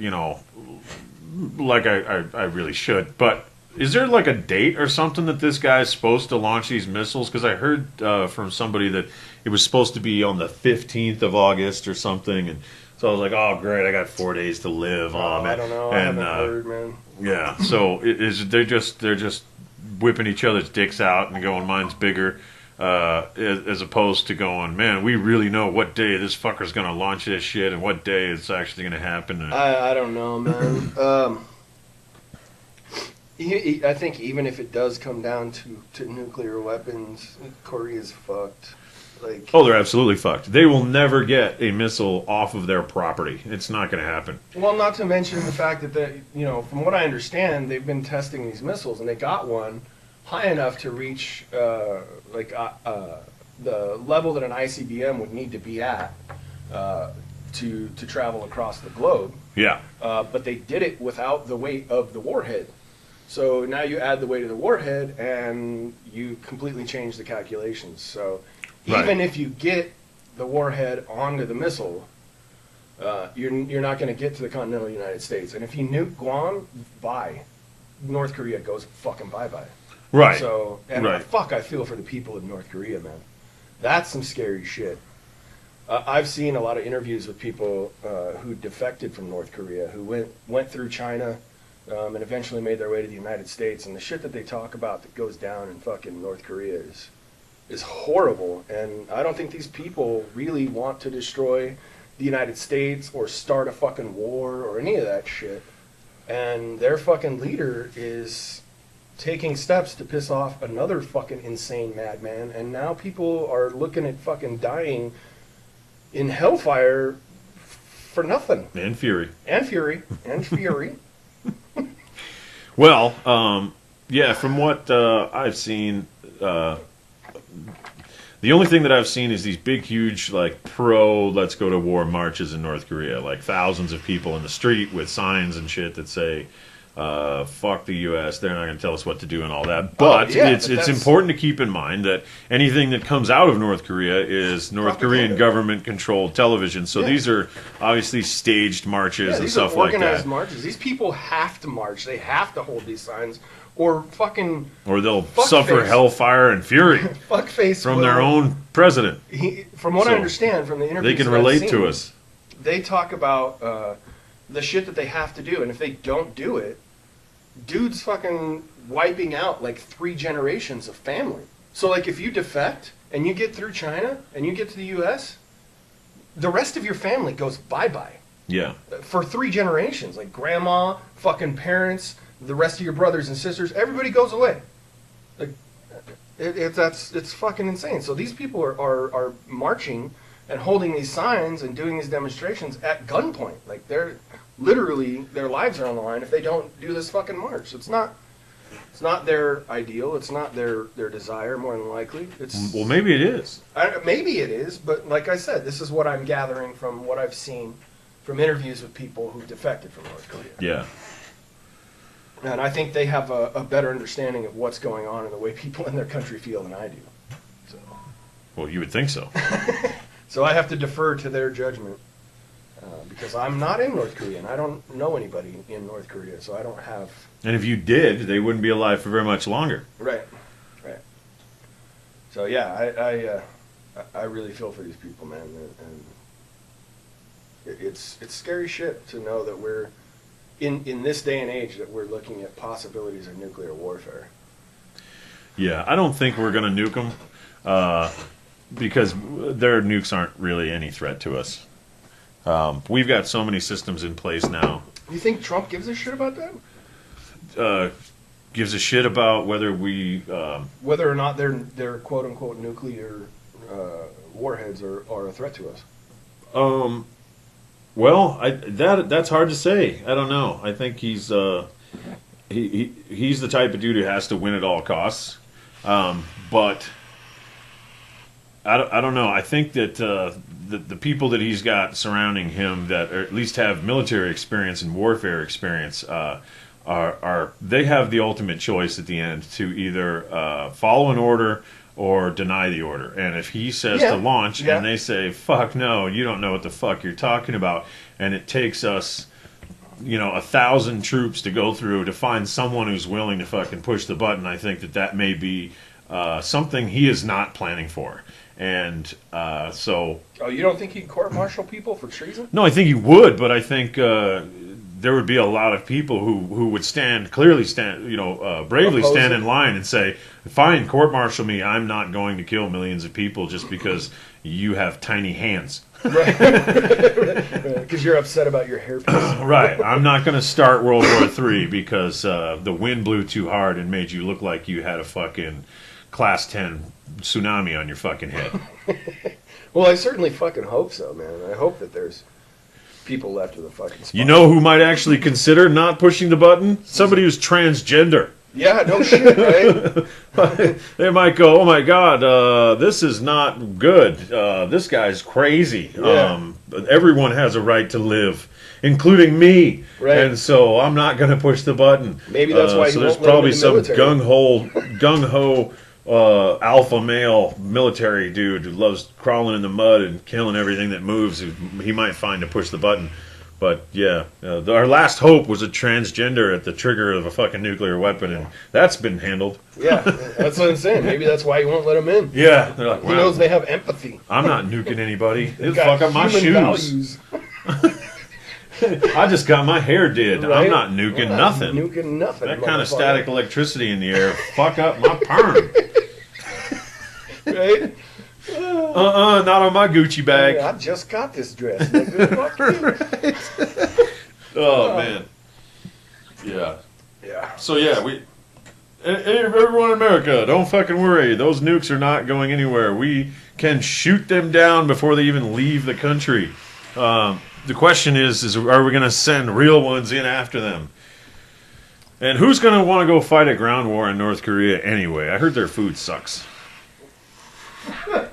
like I really should. But is there like a date or something that this guy's supposed to launch these missiles? Because I heard from somebody that it was supposed to be on the 15th of August or something, and so I was like, oh great, I got 4 days to live. I don't know. I haven't heard, man. Yeah, so they're just whipping each other's dicks out and going, mine's bigger, as opposed to going, man, we really know what day this fucker's gonna launch this shit and what day it's actually gonna happen. I don't know, man. I think even if it does come down to nuclear weapons, Korea's fucked. They're absolutely fucked. They will never get a missile off of their property. It's not going to happen. Well, not to mention the fact that from what I understand, they've been testing these missiles, and they got one high enough to reach the level that an ICBM would need to be at to travel across the globe. Yeah. But they did it without the weight of the warhead. So now you add the weight of the warhead, and you completely change the calculations. So even if you get the warhead onto the missile, you're not going to get to the continental United States. And if you nuke Guam, bye. North Korea goes fucking bye-bye. Right. So, I feel for the people in North Korea, man. That's some scary shit. I've seen a lot of interviews with people who defected from North Korea, who went through China and eventually made their way to the United States. And the shit that they talk about that goes down in fucking North Korea is horrible. And I don't think these people really want to destroy the United States or start a fucking war or any of that shit. And their fucking leader is taking steps to piss off another fucking insane madman. And now people are looking at fucking dying in hellfire for nothing. And fury. Well, from what I've seen, the only thing that I've seen is these big, huge, let's go to war marches in North Korea. Like thousands of people in the street with signs and shit that say, fuck the U.S., they're not going to tell us what to do and all that. But it's important to keep in mind that anything that comes out of North Korea is North Korean government-controlled television. So these are obviously staged marches and stuff like that. Organized marches. These people have to march. They have to hold these signs. Or they'll suffer hellfire and fury from their own president. From what I understand from the interviews, they can relate to us. They talk about the shit that they have to do, and if they don't do it, dudes fucking wiping out like 3 generations of family. So like if you defect and you get through China and you get to the U.S., the rest of your family goes bye-bye. Yeah. For 3 generations. Like grandma, fucking parents, the rest of your brothers and sisters, everybody goes away. Like it's fucking insane. So these people are marching and holding these signs and doing these demonstrations at gunpoint. Like they're literally, their lives are on the line if they don't do this fucking march. It's not their ideal. It's not their desire, more than likely. Well, maybe it is. Maybe it is, but like I said, this is what I'm gathering from what I've seen from interviews with people who defected from North Korea. Yeah. And I think they have a better understanding of what's going on and the way people in their country feel than I do. So. Well, you would think so. So I have to defer to their judgment because I'm not in North Korea and I don't know anybody in North Korea, so I don't have... And if you did, they wouldn't be alive for very much longer. Right. So yeah, I really feel for these people, man, and it's scary shit to know that we're in this day and age that we're looking at possibilities of nuclear warfare. Yeah, I don't think we're going to nuke them because their nukes aren't really any threat to us. We've got so many systems in place now. You think Trump gives a shit about that? Gives a shit about whether we... whether or not their quote-unquote nuclear warheads are a threat to us. Well, that's hard to say. I don't know. I think he's he's the type of dude who has to win at all costs. But I don't know. I think that the people that he's got surrounding him that or at least have military experience and warfare experience are they have the ultimate choice at the end to either follow an order or deny the order. And if he says to launch and they say, fuck no, you don't know what the fuck you're talking about, and it takes us, 1,000 troops to go through to find someone who's willing to fucking push the button, I think that may be something he is not planning for. And so... Oh, you don't think he'd court-martial people for treason? No, I think he would, but I think... there would be a lot of people who would bravely stand in line and say, fine, court-martial me, I'm not going to kill millions of people just because you have tiny hands. Right. Because you're upset about your hairpiece. Right. I'm not going to start World War III because the wind blew too hard and made you look like you had a fucking Class 10 tsunami on your fucking head. Well, I certainly fucking hope so, man. I hope that there's people left with a fucking spot. You know who might actually consider not pushing the button? Somebody who's transgender. Yeah, no shit, right? They might go, oh my god, this is not good. This guy's crazy. Yeah. Everyone has a right to live, including me. Right. And so I'm not going to push the button. Maybe that's why so there's probably some gung-ho alpha male military dude who loves crawling in the mud and killing everything that moves he might find to push the button. But yeah, our last hope was a transgender at the trigger of a fucking nuclear weapon, and that's been handled. Yeah, that's what I'm saying. Maybe that's why he won't let him in. Yeah, they're like, wow, he knows they have empathy. I'm not nuking anybody. They'll got fuck up my shoes. I just got my hair did. Right? I'm not nuking nothing. Nuking nothing. That kind of static electricity in the air fuck up my perm. Right? Not on my Gucci bag. I just got this dress. Fuck you. Right. Oh man. Yeah. Yeah. So yeah, everyone in America, don't fucking worry. Those nukes are not going anywhere. We can shoot them down before they even leave the country. The question is are we going to send real ones in after them? And who's going to want to go fight a ground war in North Korea anyway? I heard their food sucks. I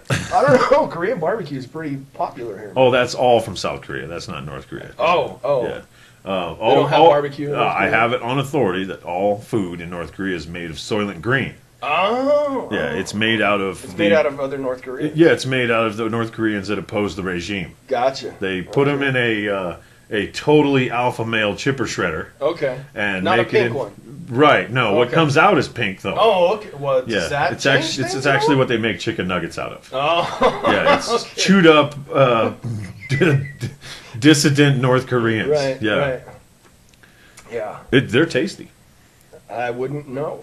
don't know. Korean barbecue is pretty popular here. Oh, that's all from South Korea. That's not North Korea. Oh. Yeah. They don't have barbecue in North Korea? I have it on authority that all food in North Korea is made of Soylent Green. Oh. Yeah, it's made out of... It's made out of other North Koreans? Yeah, it's made out of the North Koreans that oppose the regime. Gotcha. They put them in a totally alpha male chipper shredder. Okay. And not make a pink it in, one. Right. No, okay. What comes out is pink though. Oh, okay. Well, does yeah, that it's actually what they make chicken nuggets out of. Oh. Yeah, it's okay. chewed up dissident North Koreans. Right. Yeah. Right. Yeah. They're tasty. I wouldn't know.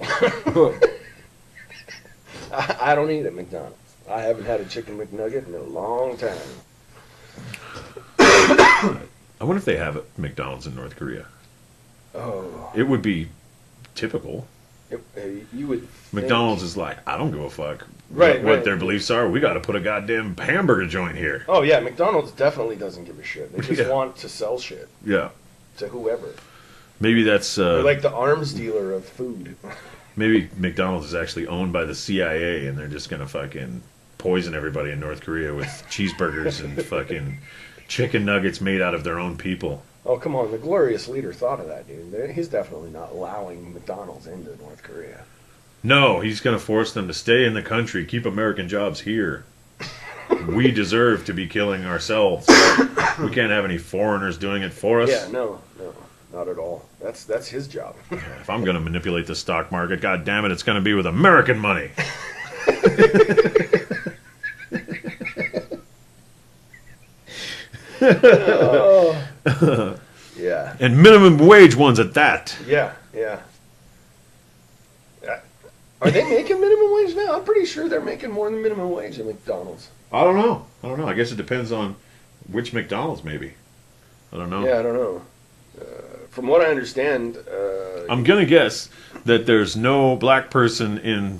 I don't eat at McDonald's. I haven't had a chicken McNugget in a long time. I wonder if they have McDonald's in North Korea. Oh. It would be typical. You would McDonald's is like, I don't give a fuck right, what their beliefs are. We got to put a goddamn hamburger joint here. Oh, yeah, McDonald's definitely doesn't give a shit. They just want to sell shit. Yeah. To whoever. Maybe that's... They're like the arms dealer of food. Maybe McDonald's is actually owned by the CIA, and they're just going to fucking poison everybody in North Korea with cheeseburgers and fucking chicken nuggets made out of their own people. Oh, come on. The glorious leader thought of that, dude. He's definitely not allowing McDonald's into North Korea. No, he's going to force them to stay in the country, keep American jobs here. We deserve to be killing ourselves. We can't have any foreigners doing it for us. Yeah, no, not at all. That's his job. If I'm going to manipulate the stock market, god damn it, it's going to be with American money. Yeah. And minimum wage ones at that. Yeah. Are they making minimum wage now? I'm pretty sure they're making more than minimum wage at McDonald's. I don't know. I guess it depends on which McDonald's, maybe. I don't know. Yeah, I don't know. From what I understand... I'm going to guess that there's no black person in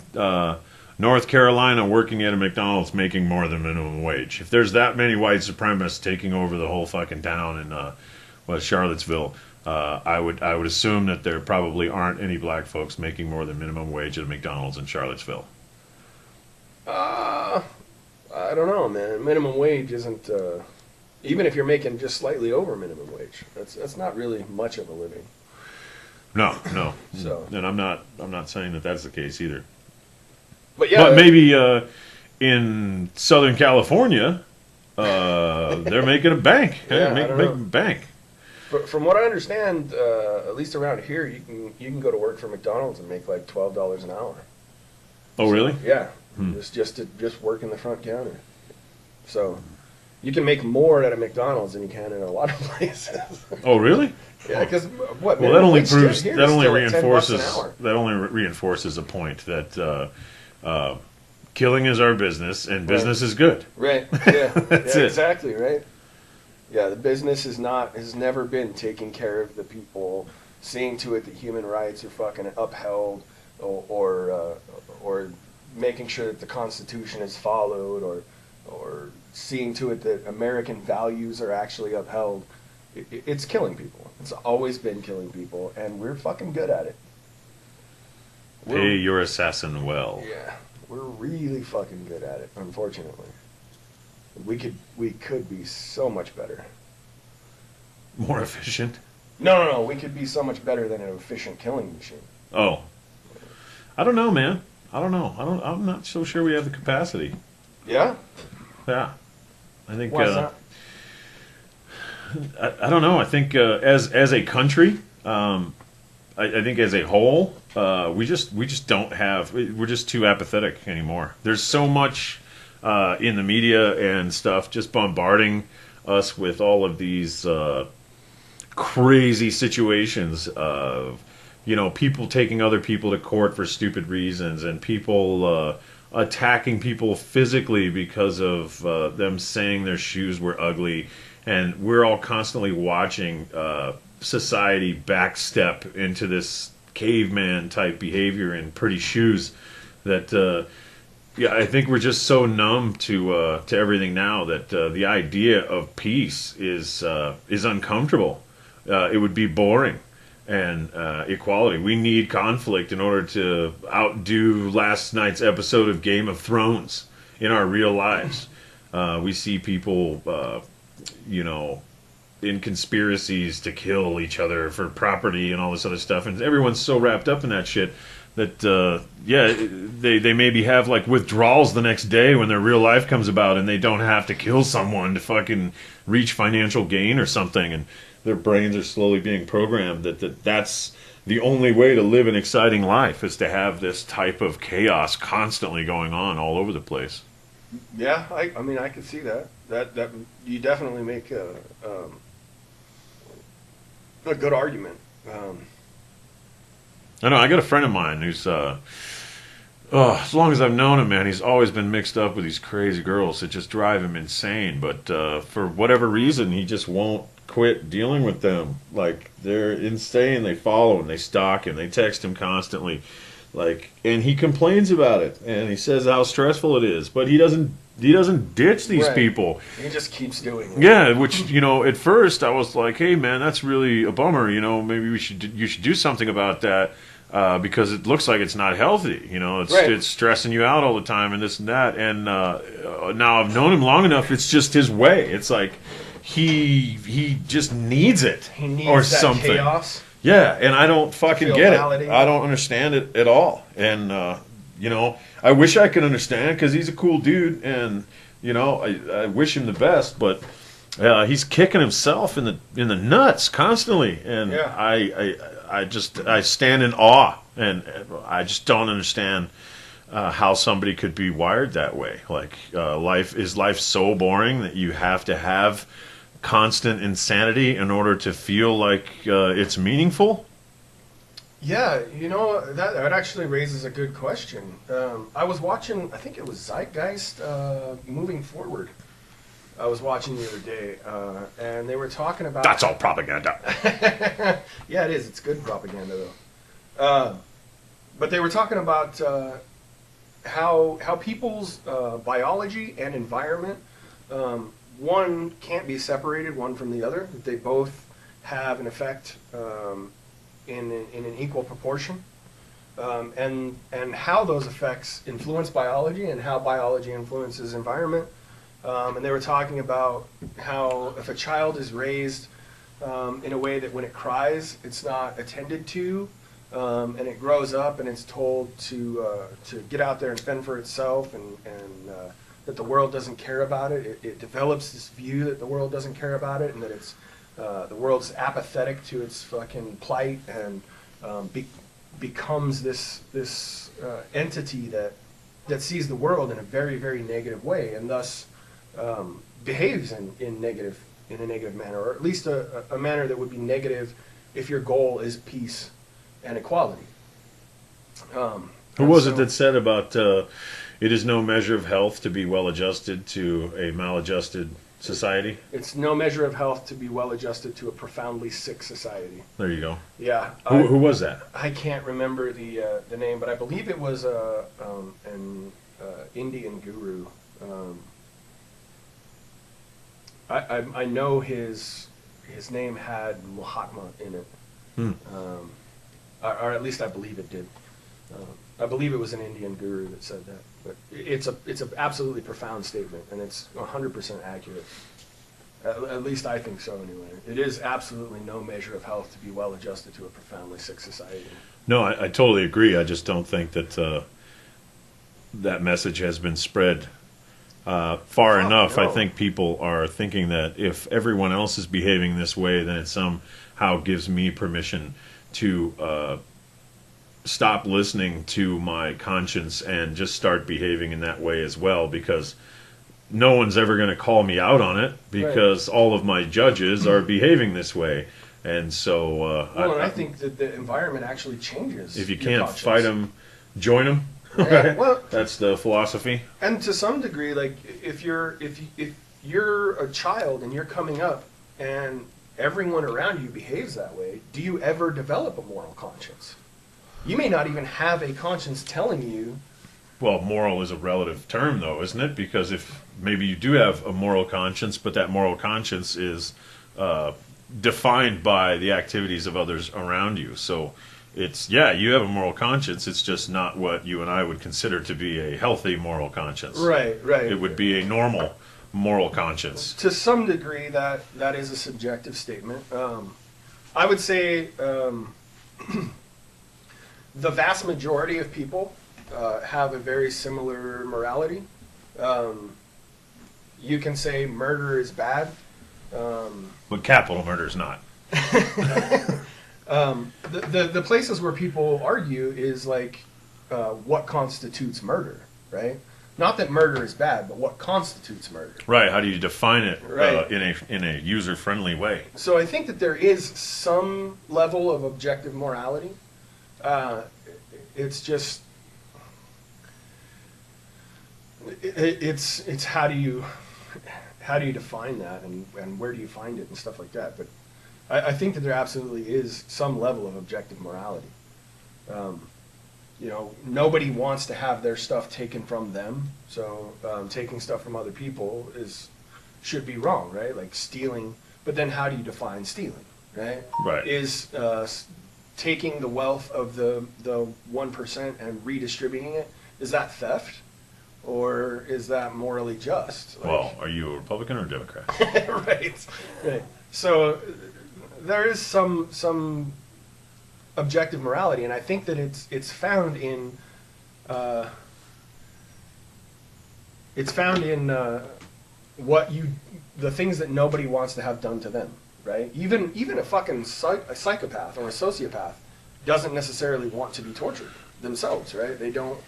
North Carolina working at a McDonald's making more than minimum wage. If there's that many white supremacists taking over the whole fucking town in Charlottesville, I would assume that there probably aren't any black folks making more than minimum wage at a McDonald's in Charlottesville. I don't know, man. Minimum wage isn't... even if you're making just slightly over minimum wage, that's not really much of a living. No. So, and I'm not saying that that's the case either. But yeah, but maybe in Southern California, they're making a bank. Yeah, Making bank. From what I understand, at least around here, you can go to work for McDonald's and make like $12 an hour. Oh, really? Yeah, just work in the front counter. So you can make more at a McDonald's than you can in a lot of places. Oh, really? Yeah, because well, that only proves that only reinforces a point that killing is our business and business is good. Right. Yeah. That's it. Exactly. Right. Yeah, the business has never been taking care of the people, seeing to it that human rights are fucking upheld, or making sure that the Constitution is followed, or seeing to it that American values are actually upheld. It's killing people. It's always been killing people, and we're fucking good at it. Pay your assassin well. Yeah, we're really fucking good at it, unfortunately. We could be so much better. More efficient? No. We could be so much better than an efficient killing machine. Oh. I don't know, man. I don't know. I'm not so sure we have the capacity. Yeah? Yeah. I think Why is that? I don't know. I think as a country, I think as a whole, we just don't have. We're just too apathetic anymore. There's so much in the media and stuff just bombarding us with all of these crazy situations of people taking other people to court for stupid reasons, and people attacking people physically because of them saying their shoes were ugly. And we're all constantly watching society backstep into this caveman type behavior in pretty shoes that I think we're just so numb to everything now that the idea of peace is uncomfortable. It would be boring. And equality. We need conflict in order to outdo last night's episode of Game of Thrones in our real lives. We see people in conspiracies to kill each other for property and all this other stuff, and everyone's so wrapped up in that shit that they maybe have like withdrawals the next day when their real life comes about, and they don't have to kill someone to fucking reach financial gain or something, and their brains are slowly being programmed that's the only way to live an exciting life, is to have this type of chaos constantly going on all over the place. Yeah, I mean, I could see that. That you definitely make a good argument. I know. I got a friend of mine who's, as long as I've known him, man, he's always been mixed up with these crazy girls that just drive him insane. But for whatever reason, he just won't quit dealing with them. Like, they're insane. They follow him. They stalk him. They text him constantly. Like, and he complains about it, and he says how stressful it is. But he doesn't ditch these people. He just keeps doing it. Yeah, which, at first I was like, hey, man, that's really a bummer. Maybe you should do something about that. Because it looks like it's not healthy, it's stressing you out all the time and this and that. And now I've known him long enough; it's just his way. It's like he just needs it, he needs or that something. Chaos. Yeah, and I don't fucking get validity. it. I don't understand it at all. And I wish I could understand because he's a cool dude, and I wish him the best, but. He's kicking himself in the nuts constantly, and I stand in awe, and I just don't understand how somebody could be wired that way. Like, life so boring that you have to have constant insanity in order to feel like it's meaningful? Yeah, that actually raises a good question. I was watching, I think it was Zeitgeist, Moving Forward. I was watching the other day, and they were talking about... That's all propaganda. Yeah, it is. It's good propaganda, though. But they were talking about how people's biology and environment, one can't be separated one from the other. They both have an effect in an equal proportion. And how those effects influence biology and how biology influences environment. And they were talking about how if a child is raised in a way that when it cries, it's not attended to, and it grows up and it's told to get out there and fend for itself, and that the world doesn't care about it. It develops this view that the world doesn't care about it, and that it's the world's apathetic to its fucking plight, and becomes this entity that sees the world in a very, very negative way, and thus behaves in a negative manner, or at least a manner that would be negative if your goal is peace and equality. Who was it that said about it is no measure of health to be well adjusted to a maladjusted society? It's no measure of health to be well adjusted to a profoundly sick society. There you go. Yeah. Who was that? I can't remember the name, but I believe it was an Indian guru. I know his name had Mahatma in it, or at least I believe it did. I believe it was an Indian guru that said that. But it's an absolutely profound statement, and it's 100% accurate. At least I think so, anyway. It is absolutely no measure of health to be well adjusted to a profoundly sick society. No, I totally agree. I just don't think that that message has been spread far enough. No. I think people are thinking that if everyone else is behaving this way, then it somehow gives me permission to stop listening to my conscience and just start behaving in that way as well, because no one's ever going to call me out on it, because all of my judges are behaving this way. And so I think that the environment actually changes. If you can't fight them, join them. Yeah, well, that's the philosophy. And to some degree, like if you're a child and you're coming up and everyone around you behaves that way, do you ever develop a moral conscience? You may not even have a conscience telling you. Well, moral is a relative term, though, isn't it? Because if maybe you do have a moral conscience, but that moral conscience is defined by the activities of others around you. So it's, you have a moral conscience. It's just not what you and I would consider to be a healthy moral conscience. Right. It would be a normal moral conscience. To some degree, that is a subjective statement. I would say the vast majority of people have a very similar morality. You can say murder is bad. But capital murder is not. The places where people argue is like what constitutes murder, right? Not that murder is bad, but what constitutes murder. Right. How do you define it in a user-friendly way? So I think that there is some level of objective morality. It's just it's how do you define that, and where do you find it and stuff like that. But I think that there absolutely is some level of objective morality. Nobody wants to have their stuff taken from them, so taking stuff from other people should be wrong, right? Like stealing. But then how do you define stealing, right? Right. Is taking the wealth of the 1% and redistributing it, is that theft? Or is that morally just? Well, are you a Republican or a Democrat? Right. So there is some objective morality, and I think that it's found in the things that nobody wants to have done to them, right? Even a fucking a psychopath or a sociopath doesn't necessarily want to be tortured themselves, right? They don't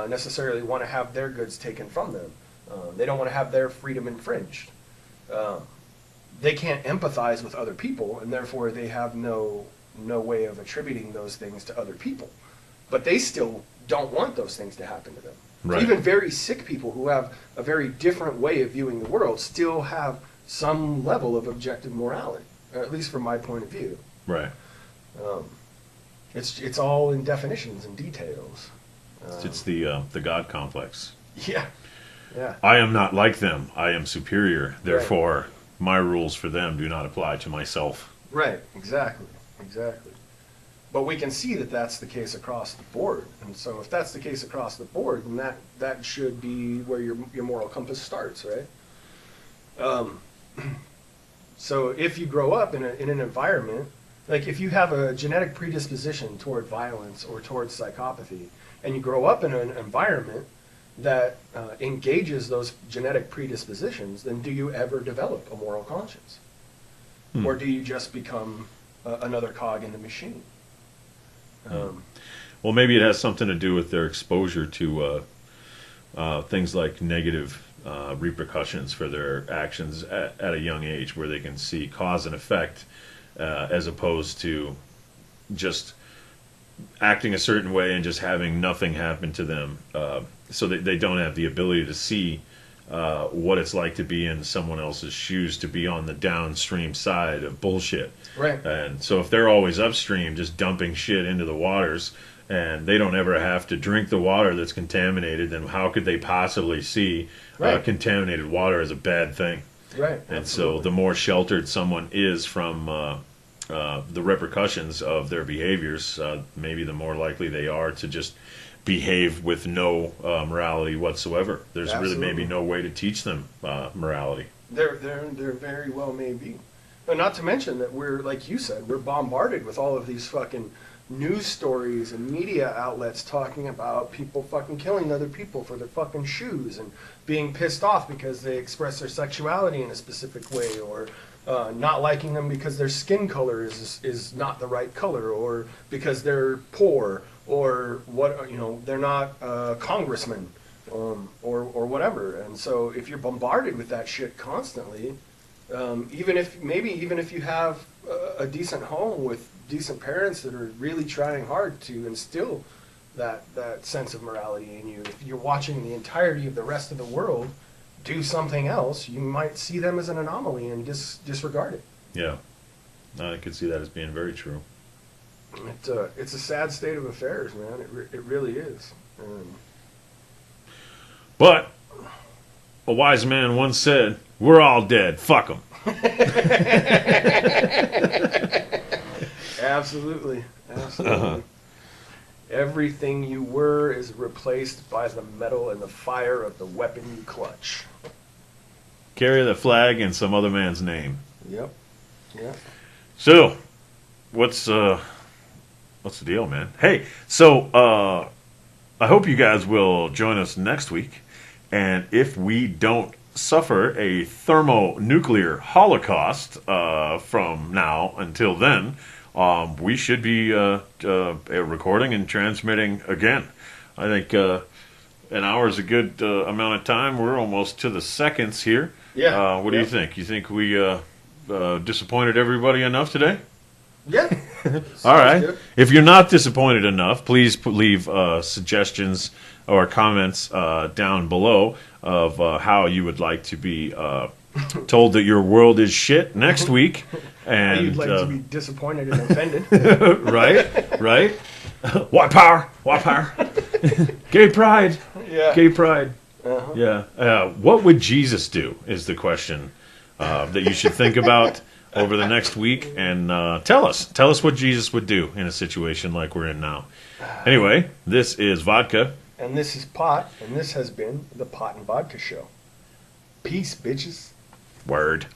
necessarily want to have their goods taken from them. They don't want to have their freedom infringed. They can't empathize with other people, and therefore they have no way of attributing those things to other people. But they still don't want those things to happen to them. Right. Even very sick people who have a very different way of viewing the world still have some level of objective morality, at least from my point of view. Right. It's all in definitions and details. It's the God complex. Yeah. I am not like them. I am superior. Therefore, my rules for them do not apply to myself. Right. Exactly. But we can see that that's the case across the board. And so if that's the case across the board, then that should be where your moral compass starts, right? So if you grow up in an environment, like if you have a genetic predisposition toward violence or towards psychopathy, and you grow up in an environment that engages those genetic predispositions, then do you ever develop a moral conscience? Or do you just become another cog in the machine? Well, maybe it has something to do with their exposure to things like negative repercussions for their actions at a young age, where they can see cause and effect as opposed to just acting a certain way and just having nothing happen to them. So they don't have the ability to see what it's like to be in someone else's shoes, to be on the downstream side of bullshit. Right. And so if they're always upstream just dumping shit into the waters, and they don't ever have to drink the water that's contaminated, then how could they possibly see contaminated water as a bad thing? Right. And Absolutely. so the more sheltered someone is from the repercussions of their behaviors, maybe the more likely they are to just behave with no morality whatsoever. There's Absolutely. really maybe no way to teach them morality. There very well may be. But not to mention that we're, like you said, we're bombarded with all of these fucking news stories and media outlets talking about people fucking killing other people for their fucking shoes and being pissed off because they express their sexuality in a specific way, or not liking them because their skin color is not the right color, or because they're poor, or they're not a congressman, or whatever. And so if you're bombarded with that shit constantly, even if you have a decent home with decent parents that are really trying hard to instill that sense of morality in you, if you're watching the entirety of the rest of the world do something else, you might see them as an anomaly and disregard it. Yeah, I could see that as being very true. It's a sad state of affairs, man. It really is. But a wise man once said, "We're all dead. Fuck them." Absolutely. Everything you were is replaced by the metal and the fire of the weapon you clutch. Carry the flag in some other man's name. Yep. So, what's the deal, man? Hey, so I hope you guys will join us next week, and if we don't suffer a thermonuclear holocaust from now until then, we should be recording and transmitting again. I think an hour is a good amount of time. We're almost to the seconds here. Yeah. What do you think? You think we disappointed everybody enough today? Yeah. All right. good. If you're not disappointed enough, please leave suggestions or comments down below of how you would like to be told that your world is shit next week. And You'd like to be disappointed and offended. right. White power. Gay pride. Yeah. Gay pride. Uh-huh. Yeah. What would Jesus do is the question that you should think about over the next week. And tell us what Jesus would do in a situation like we're in now. Anyway, this is Vodka. And this is Pot, and this has been the Pot and Vodka Show. Peace, bitches. Word.